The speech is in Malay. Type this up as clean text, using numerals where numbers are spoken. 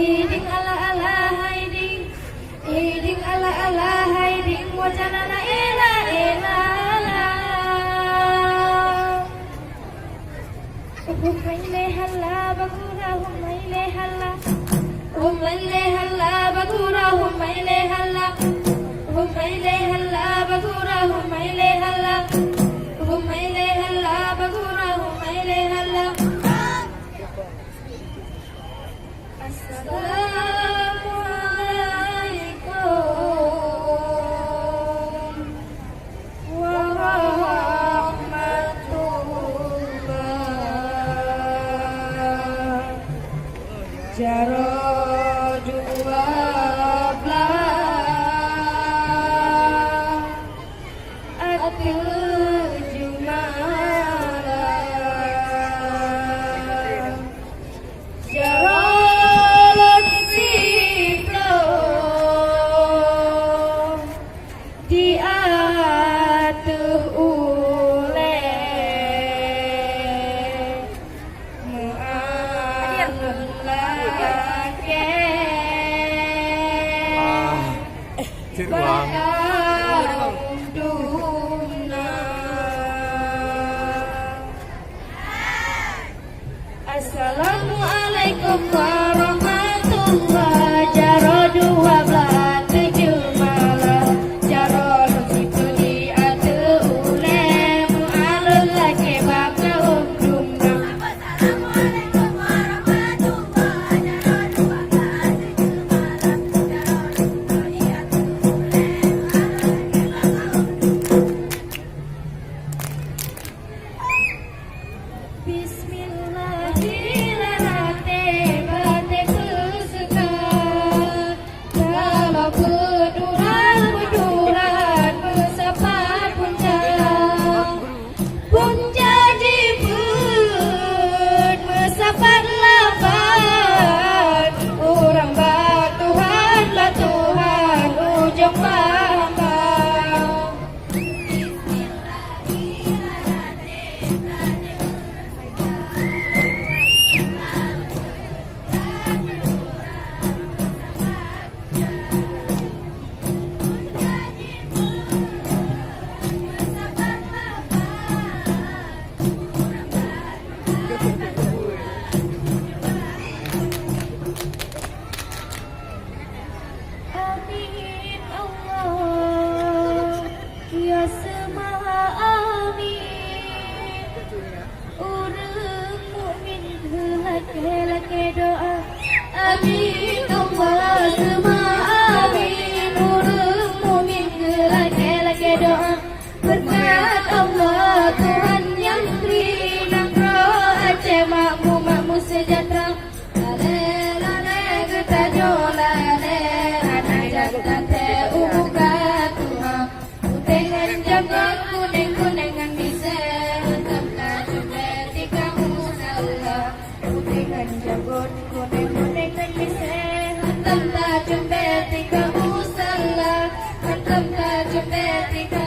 Hiding ala ala hiding, hiding ala ala hiding, wajanana ila ila la. Humayle halla bagura humayle halla, humayle halla bagura humayle halla, humayle halla bagura humayle halla, humayle halla bagura humayle halla. Assalamualaikum warahmatullah. Jaro 12 Atul Jumalah. Jaro diatuh ule mu'alun lake ba'auduna. Assalamualaikum warahmatullahi. Jaro 12 7 malam. Jaro lucu diatuh ule mu'alun lake ba'auduna. Assalamualaikum warahmatullahi. Jaro 12 Amin Allah ya semaha amin. Urang mukmin lake doa. Amin Allah semaha amin. Urang mukmin lake doa. Berkat Allah Tuhan yang beri nangro Aceh makmu sejahtera. Lale kita jolale tate ubuka Tuhan. Kudengan jagat kuning-kuningan bisa Tempat jumeti kamu salah. Kudengan jagat kuning-kuningan bisa Tempat jumeti kamu salah. Tempat jumeti kamu